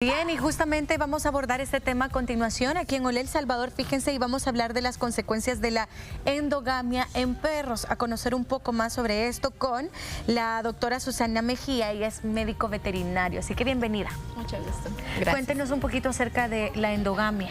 Bien, y justamente vamos a abordar este tema a continuación aquí en Olé El Salvador, fíjense, y vamos a hablar de las consecuencias de la endogamia en perros, a conocer un poco más sobre esto con la doctora Susana Mejía, ella es médico veterinario, así que bienvenida. Mucho gusto. Gracias. Cuéntenos un poquito acerca de la endogamia.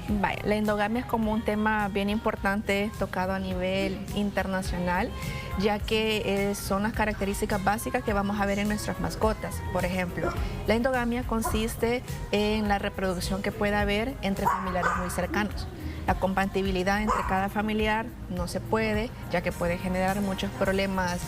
Vaya, la endogamia es como un tema bien importante tocado a nivel internacional, ya que son las características básicas que vamos a ver en nuestras mascotas. Por ejemplo, la endogamia consiste en la reproducción que pueda haber entre familiares muy cercanos. La compatibilidad entre cada familiar no se puede, ya que puede generar muchos problemas,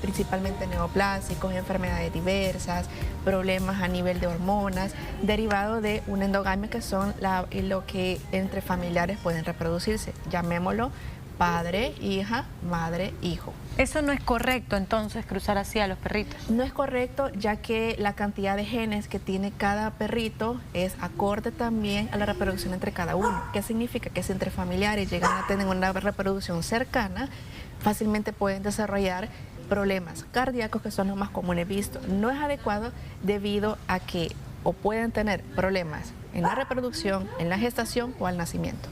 principalmente neoplásicos, enfermedades diversas, problemas a nivel de hormonas, derivado de una endogamia que son lo que entre familiares pueden reproducirse. Llamémoslo padre, hija, madre, hijo. Eso no es correcto, entonces, cruzar así a los perritos. No es correcto, ya que la cantidad de genes que tiene cada perrito es acorde también a la reproducción entre cada uno. ¿Qué significa? Que si entre familiares llegan a tener una reproducción cercana, fácilmente pueden desarrollar problemas cardíacos, que son los más comunes vistos. No es adecuado debido a que o pueden tener problemas en la reproducción, en la gestación o al nacimiento.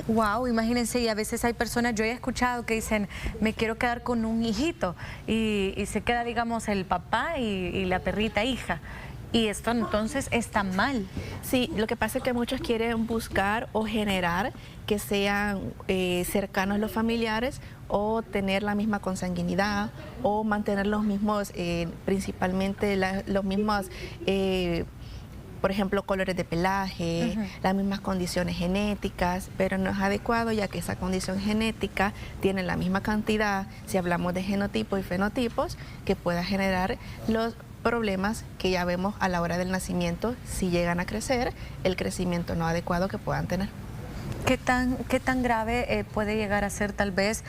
Wow, imagínense, y a veces hay personas, yo he escuchado que dicen, me quiero quedar con un hijito, y se queda, digamos, el papá y la perrita hija. Y esto entonces está mal. Sí, lo que pasa es que muchos quieren buscar o generar que sean cercanos los familiares o tener la misma consanguinidad o mantener los mismos, principalmente los mismos... por ejemplo, colores de pelaje, las mismas condiciones genéticas, pero no es adecuado ya que esa condición genética tiene la misma cantidad, si hablamos de genotipos y fenotipos, que pueda generar los problemas que ya vemos a la hora del nacimiento, si llegan a crecer, el crecimiento no adecuado que puedan tener. ¿Qué tan grave puede llegar a ser tal vez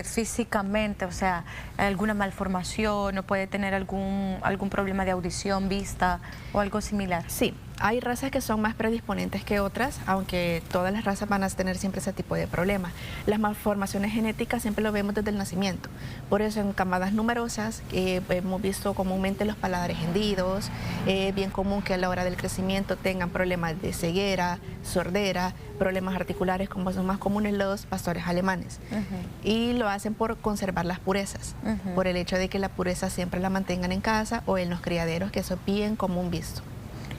físicamente? O sea, alguna malformación o puede tener algún problema de audición, vista o algo similar. Sí, hay razas que son más predisponentes que otras, aunque todas las razas van a tener siempre ese tipo de problemas. Las malformaciones genéticas siempre lo vemos desde el nacimiento. Por eso en camadas numerosas hemos visto comúnmente los paladares hendidos, bien común que a la hora del crecimiento tengan problemas de ceguera, sordera, problemas articulares como son más comunes los pastores alemanes. Y lo hacen por conservar las purezas, por el hecho de que la pureza siempre la mantengan en casa o en los criaderos, que eso es bien común visto.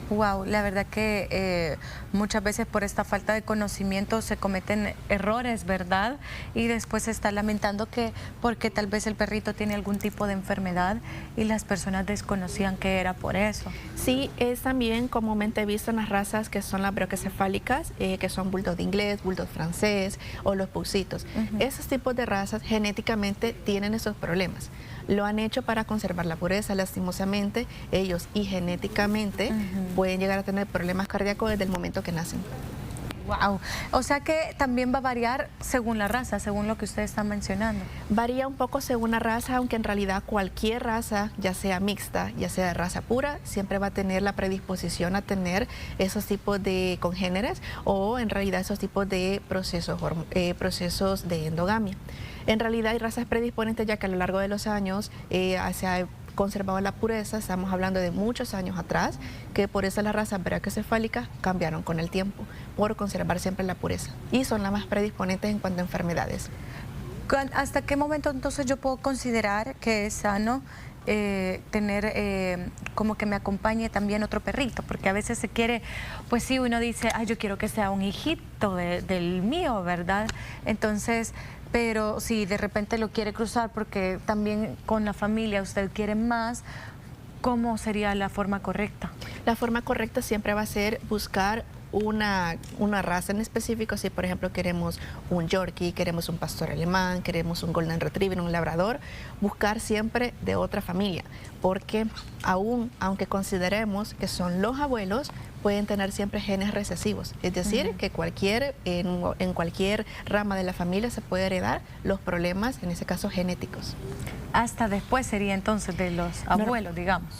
Wow, la verdad que muchas veces por esta falta de conocimiento se cometen errores, ¿verdad? Y después se está lamentando que porque tal vez el perrito tiene algún tipo de enfermedad y las personas desconocían que era por eso. Sí, es también comúnmente visto en las razas que son las braquicefálicas, que son bulldog inglés, bulldog francés o los pusitos. Esos tipos de razas genéticamente tienen esos problemas. Lo han hecho para conservar la pureza, lastimosamente, ellos y genéticamente pueden llegar a tener problemas cardíacos desde el momento que nacen. Wow, o sea que también va a variar según la raza, según lo que usted está mencionando. Varía un poco según la raza, aunque en realidad cualquier raza, ya sea mixta, ya sea de raza pura, siempre va a tener la predisposición a tener esos tipos de congéneres o en realidad esos tipos de procesos de endogamia. En realidad hay razas predisponentes ya que a lo largo de los años se ha conservado la pureza, estamos hablando de muchos años atrás, que por eso las razas braquicefálicas cambiaron con el tiempo, por conservar siempre la pureza. Y son las más predisponentes en cuanto a enfermedades. ¿Hasta qué momento entonces yo puedo considerar que es sano tener como que me acompañe también otro perrito? Porque a veces se quiere, pues sí, uno dice, ay, yo quiero que sea un hijito del mío, ¿verdad? Entonces, pero si de repente lo quiere cruzar porque también con la familia usted quiere más, ¿cómo sería la forma correcta? La forma correcta siempre va a ser buscar una raza en específico. Si por ejemplo queremos un Yorkie, queremos un pastor alemán, queremos un golden retriever, un labrador, buscar siempre de otra familia, porque aunque consideremos que son los abuelos, pueden tener siempre genes recesivos, es decir, que en cualquier rama de la familia se puede heredar los problemas, en ese caso genéticos. Hasta después sería entonces de los abuelos, digamos.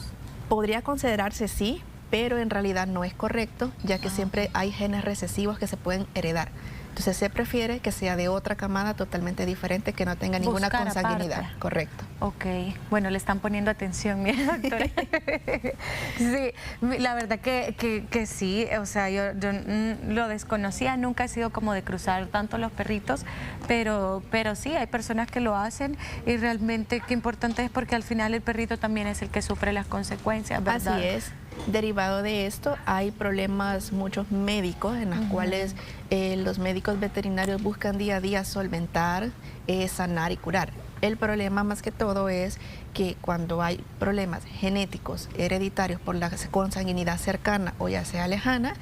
Podría considerarse sí, pero en realidad no es correcto, ya que siempre hay genes recesivos que se pueden heredar. Entonces se prefiere que sea de otra camada totalmente diferente, que no tenga ninguna Buscar consanguinidad. aparte. Correcto. Ok, bueno, le están poniendo atención, mira, doctora. Sí, la verdad que sí, o sea, yo lo desconocía, nunca he sido como de cruzar tanto los perritos, pero sí, hay personas que lo hacen y realmente qué importante es porque al final el perrito también es el que sufre las consecuencias, ¿verdad? Así es. Derivado de esto, hay problemas muchos médicos en los cuales los médicos veterinarios buscan día a día solventar, sanar y curar. El problema más que todo es que cuando hay problemas genéticos, hereditarios por la consanguinidad cercana o ya sea lejana,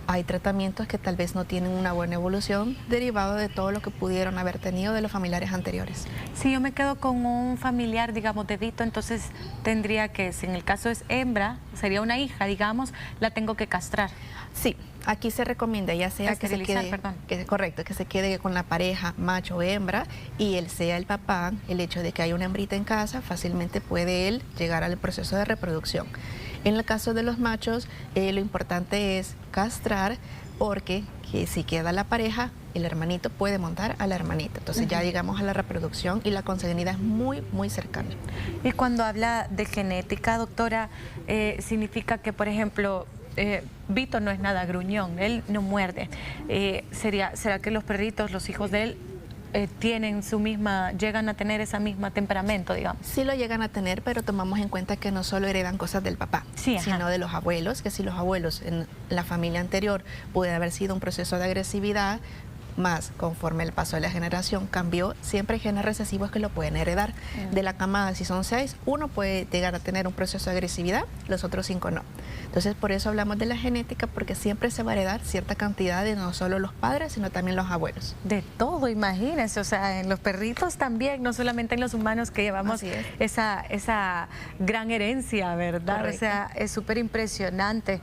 hay tratamientos que tal vez no tienen una buena evolución derivado de todo lo que pudieron haber tenido de los familiares anteriores. Si yo me quedo con un familiar, digamos, dedito, entonces tendría que, si en el caso es hembra, sería una hija, digamos, la tengo que castrar. Sí, aquí se recomienda ya sea que se quede, correcto, que se quede con la pareja macho o hembra y él sea el papá, el hecho de que haya una hembrita en casa, fácilmente puede él llegar al proceso de reproducción. En el caso de los machos, lo importante es castrar porque si queda la pareja, el hermanito puede montar a la hermanita. Entonces ya llegamos a la reproducción y la consanguinidad es muy, muy cercana. Y cuando habla de genética, doctora, significa que, por ejemplo, Vito no es nada gruñón, él no muerde. ¿Será que los perritos, los hijos de él, llegan a tener esa misma temperamento, digamos? Sí lo llegan a tener, pero tomamos en cuenta que no solo heredan cosas del papá, sino de los abuelos, que si los abuelos en la familia anterior puede haber sido un proceso de agresividad, más conforme el paso de la generación cambió, siempre hay genes recesivos que lo pueden heredar. De la camada, si son 6, uno puede llegar a tener un proceso de agresividad, los otros 5 no. Entonces, por eso hablamos de la genética, porque siempre se va a heredar cierta cantidad de no solo los padres, sino también los abuelos. De todo, imagínense, o sea, en los perritos también, no solamente en los humanos que llevamos esa gran herencia, ¿verdad? Correcto. O sea, es súper impresionante.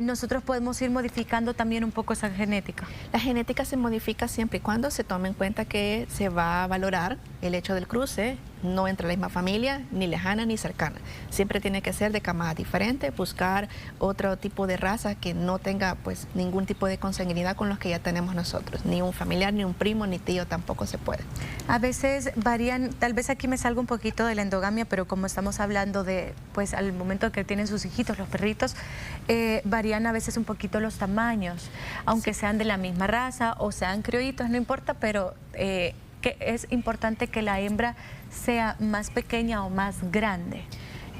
Nosotros podemos ir modificando también un poco esa genética. La genética se modifica siempre y cuando se tome en cuenta que se va a valorar el hecho del cruce, no entre la misma familia, ni lejana ni cercana. Siempre tiene que ser de camadas diferentes, buscar otro tipo de raza que no tenga pues ningún tipo de consanguinidad con los que ya tenemos nosotros. Ni un familiar, ni un primo, ni tío tampoco se puede. A veces varían, tal vez aquí me salgo un poquito de la endogamia, pero como estamos hablando de, pues al momento que tienen sus hijitos, los perritos, varían a veces un poquito los tamaños, aunque sean de la misma raza o sean criollitos, no importa, pero que es importante que la hembra sea más pequeña o más grande.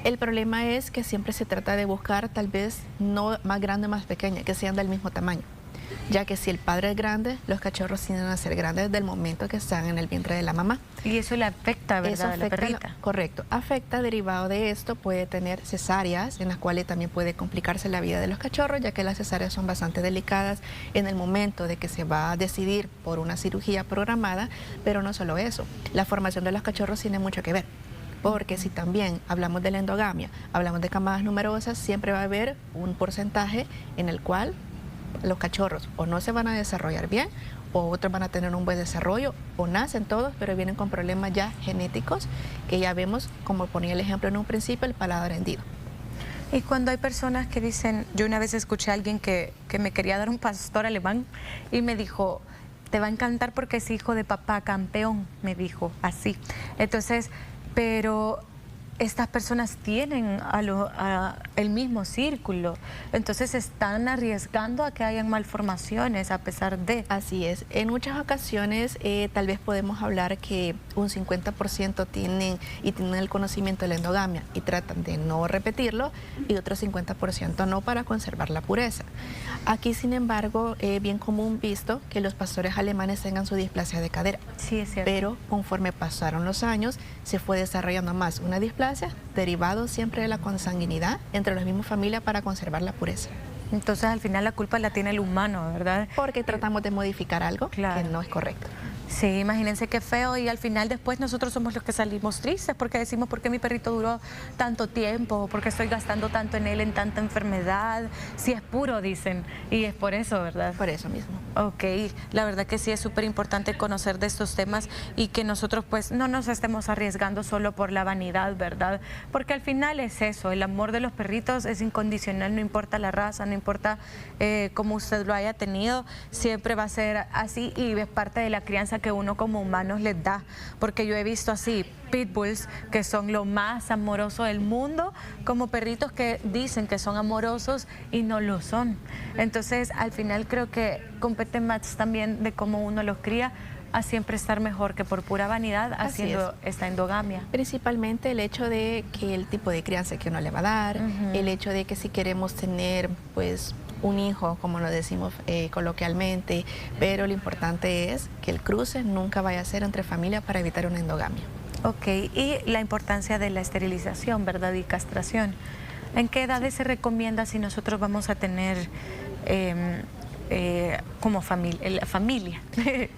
El problema es que siempre se trata de buscar tal vez no más grande o más pequeña, que sean del mismo tamaño. Ya que si el padre es grande, los cachorros tienden a ser grandes desde el momento que están en el vientre de la mamá. Y eso le afecta, ¿verdad? Eso afecta, a la perrita. Correcto. Afecta, derivado de esto, puede tener cesáreas, en las cuales también puede complicarse la vida de los cachorros, ya que las cesáreas son bastante delicadas en el momento de que se va a decidir por una cirugía programada, pero no solo eso. La formación de los cachorros tiene mucho que ver. Porque si también hablamos de la endogamia, hablamos de camadas numerosas, siempre va a haber un porcentaje en el cual los cachorros o no se van a desarrollar bien o otros van a tener un buen desarrollo o nacen todos pero vienen con problemas ya genéticos que ya vemos, como ponía el ejemplo en un principio, el paladar hendido. Y cuando hay personas que dicen, yo una vez escuché a alguien que me quería dar un pastor alemán y me dijo, te va a encantar porque es hijo de papá campeón, me dijo así. Entonces, pero estas personas tienen el mismo círculo, entonces están arriesgando a que hayan malformaciones a pesar de... Así es, en muchas ocasiones tal vez podemos hablar que un 50% tienen el conocimiento de la endogamia y tratan de no repetirlo y otro 50% no, para conservar la pureza. Aquí, sin embargo, es bien común visto que los pastores alemanes tengan su displasia de cadera. Sí, es cierto. Pero conforme pasaron los años, se fue desarrollando más una displasia derivado siempre de la consanguinidad entre la misma familia para conservar la pureza. Entonces al final la culpa la tiene el humano, ¿verdad? Porque tratamos de modificar algo claro, que no es correcto. Sí, imagínense qué feo y al final después nosotros somos los que salimos tristes porque decimos por qué mi perrito duró tanto tiempo, por qué estoy gastando tanto en él en tanta enfermedad, si es puro dicen y es por eso, ¿verdad? Por eso mismo. Ok, la verdad que sí es súper importante conocer de estos temas y que nosotros pues no nos estemos arriesgando solo por la vanidad, ¿verdad? Porque al final es eso, el amor de los perritos es incondicional, no importa la raza, no importa cómo usted lo haya tenido, siempre va a ser así y es parte de la crianza que uno como humanos les da, porque yo he visto así pitbulls que son lo más amoroso del mundo, como perritos que dicen que son amorosos y no lo son. Entonces, al final creo que compete más también de cómo uno los cría a siempre estar mejor que por pura vanidad haciendo esta endogamia. Principalmente el hecho de que el tipo de crianza que uno le va a dar, el hecho de que si queremos tener pues un hijo, como lo decimos coloquialmente, pero lo importante es que el cruce nunca vaya a ser entre familia para evitar una endogamia. Ok, y la importancia de la esterilización, ¿verdad? Y castración. ¿En qué edades se recomienda si nosotros vamos a tener como familia de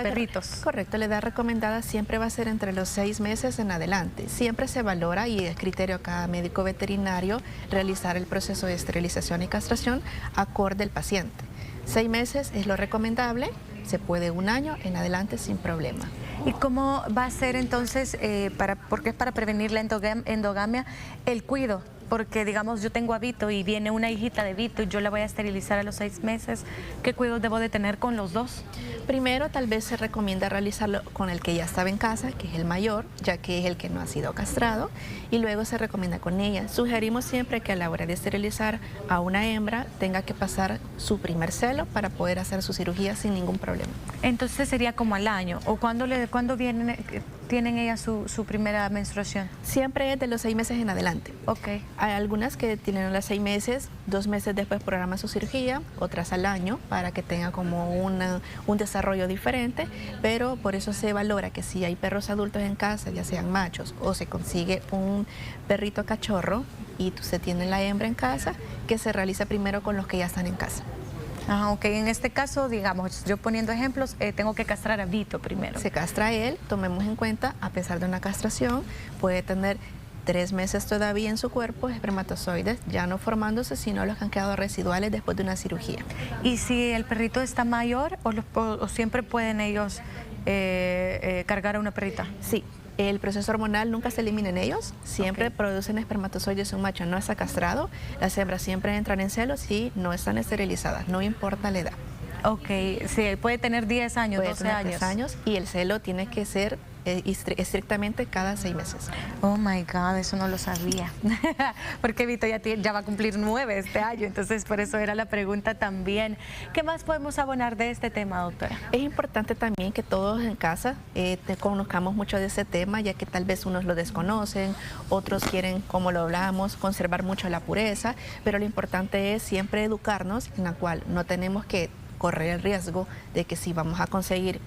perritos? Correcto, la edad recomendada siempre va a ser entre los 6 meses en adelante. Siempre se valora y es criterio a cada médico veterinario realizar el proceso de esterilización y castración acorde al paciente. 6 meses es lo recomendable, se puede 1 año en adelante sin problema. ¿Y cómo va a ser entonces, porque es para prevenir la endogamia, el cuido? Porque digamos yo tengo a Vito y viene una hijita de Vito y yo la voy a esterilizar a los 6 meses, ¿qué cuidados debo de tener con los dos? Primero tal vez se recomienda realizarlo con el que ya estaba en casa, que es el mayor, ya que es el que no ha sido castrado, y luego se recomienda con ella. Sugerimos siempre que a la hora de esterilizar a una hembra tenga que pasar su primer celo para poder hacer su cirugía sin ningún problema. Entonces sería como al año, o cuando tienen ellas su primera menstruación. Siempre es de los 6 meses en adelante. Ok. Hay algunas que tienen a los 6 meses, 2 meses después programan su cirugía, otras al año para que tenga como un desarrollo diferente, pero por eso se valora que si hay perros adultos en casa, ya sean machos o se consigue un perrito cachorro y se tiene la hembra en casa, que se realiza primero con los que ya están en casa. Ah, ok. En este caso, digamos, yo poniendo ejemplos, tengo que castrar a Vito primero. Se castra a él, tomemos en cuenta, a pesar de una castración, puede tener 3 meses todavía en su cuerpo espermatozoides, ya no formándose, sino los que han quedado residuales después de una cirugía. ¿Y si el perrito está mayor o siempre pueden ellos cargar a una perrita? Sí. El proceso hormonal nunca se elimina en ellos, siempre producen espermatozoides, un macho no está castrado, las hembras siempre entran en celos y no están esterilizadas, no importa la edad. Ok, sí, puede tener 10 años, puede 12 tener años. 10 años y el celo tiene que ser estrictamente cada 6 meses. Oh my God, eso no lo sabía. Porque Vito ya va a cumplir 9 este año, entonces por eso era la pregunta también. ¿Qué más podemos abonar de este tema, doctora? Es importante también que todos en casa conozcamos mucho de ese tema, ya que tal vez unos lo desconocen, otros quieren, como lo hablamos, conservar mucho la pureza, pero lo importante es siempre educarnos, en la cual no tenemos que correr el riesgo de que si vamos a conseguir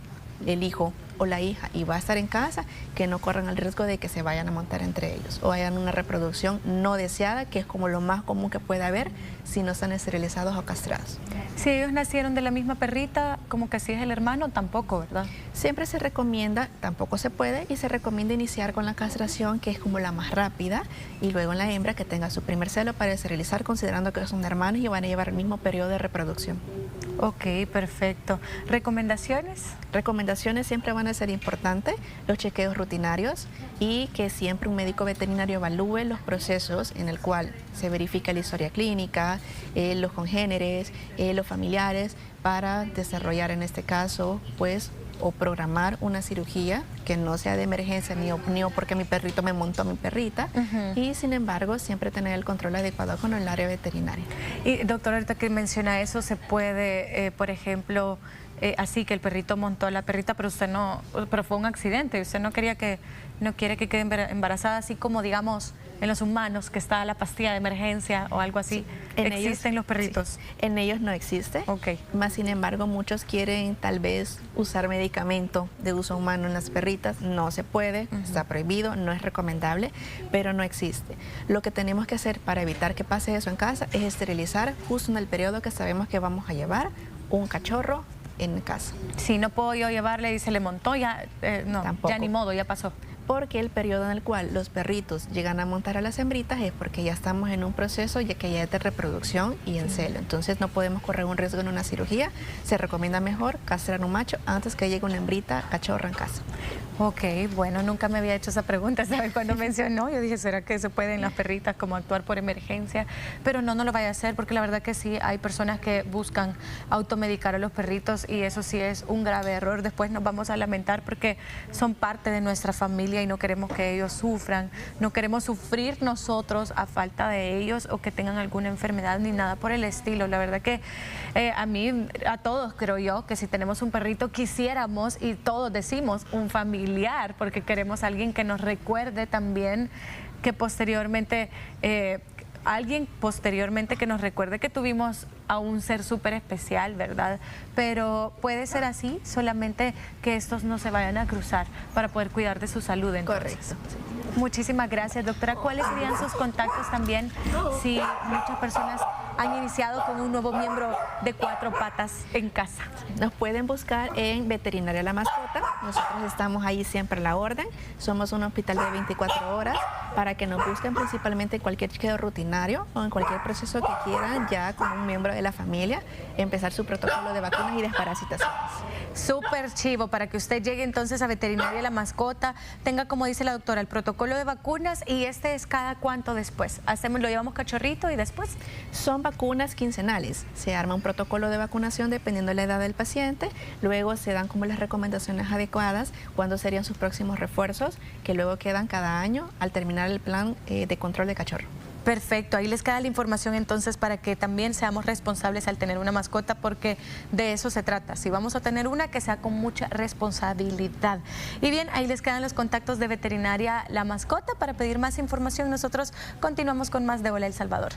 el hijo o la hija y va a estar en casa, que no corran el riesgo de que se vayan a montar entre ellos o hayan una reproducción no deseada, que es como lo más común que puede haber si no están esterilizados o castrados. Si ellos nacieron de la misma perrita, como que si es el hermano, tampoco, ¿verdad? Siempre se recomienda, tampoco se puede, y se recomienda iniciar con la castración, que es como la más rápida, y luego en la hembra que tenga su primer celo para esterilizar, considerando que son hermanos y van a llevar el mismo periodo de reproducción. Ok, perfecto. ¿Recomendaciones? Recomendaciones siempre van a ser importantes, los chequeos rutinarios y que siempre un médico veterinario evalúe los procesos en el cual se verifica la historia clínica, los congéneres, los familiares, para desarrollar en este caso, pues, o programar una cirugía que no sea de emergencia ni porque mi perrito me montó a mi perrita, y sin embargo siempre tener el control adecuado con el área veterinaria. Y doctora, ahorita que menciona eso, se puede, por ejemplo, así que el perrito montó a la perrita, pero usted no, pero fue un accidente, usted no quiere que quede embarazada, así como digamos en los humanos que está la pastilla de emergencia o algo así. Sí, ¿existen los perritos? Sí. En ellos no existe. Okay. Más sin embargo, muchos quieren tal vez usar medicamento de uso humano en las perritas. No se puede, está prohibido, no es recomendable, pero no existe. Lo que tenemos que hacer para evitar que pase eso en casa es esterilizar justo en el periodo que sabemos que vamos a llevar un cachorro en casa. Si no puedo yo llevarle y se le montó, ya no, Tampoco. ya ni modo, ya pasó. Porque el periodo en el cual los perritos llegan a montar a las hembritas es porque ya estamos en un proceso ya que ya es de reproducción y en celo. Entonces no podemos correr un riesgo en una cirugía. Se recomienda mejor castrar un macho antes que llegue una hembrita cachorra en casa. Ok, bueno, nunca me había hecho esa pregunta, ¿sabes? Cuando mencionó, yo dije, ¿será que se pueden las perritas como actuar por emergencia? Pero no lo vaya a hacer porque la verdad que sí, hay personas que buscan automedicar a los perritos y eso sí es un grave error. Después nos vamos a lamentar porque son parte de nuestra familia y no queremos que ellos sufran, no queremos sufrir nosotros a falta de ellos o que tengan alguna enfermedad ni nada por el estilo. La verdad que a todos creo yo que si tenemos un perrito quisiéramos y todos decimos un familiar porque queremos a alguien que nos recuerde también que posteriormente, alguien posteriormente que nos recuerde que tuvimos a un ser súper especial, ¿verdad? Pero puede ser así, solamente que estos no se vayan a cruzar para poder cuidar de su salud. Entonces. Correcto. Muchísimas gracias, doctora. ¿Cuáles serían sus contactos también si muchas personas han iniciado con un nuevo miembro de 4 patas en casa? Nos pueden buscar en Veterinaria La Mascota. Nosotros estamos ahí siempre a la orden. Somos un hospital de 24 horas para que nos busquen principalmente en cualquier chequeo rutinario o en cualquier proceso que quieran ya como un miembro de la familia empezar su protocolo de vacunas y desparasitaciones. Súper chivo para que usted llegue entonces a Veterinaria La Mascota, tenga como dice la doctora el protocolo de vacunas y este es cada cuánto después. Lo llevamos cachorrito y después. Son vacunas quincenales. Se arma un protocolo de vacunación dependiendo de la edad del paciente. Luego se dan como las recomendaciones adecuadas cuándo serían sus próximos refuerzos, que luego quedan cada año al terminar el plan de control de cachorro. Perfecto, ahí les queda la información entonces para que también seamos responsables al tener una mascota porque de eso se trata. Si vamos a tener una, que sea con mucha responsabilidad. Y bien, ahí les quedan los contactos de Veterinaria La Mascota para pedir más información. Nosotros continuamos con más de Hola El Salvador.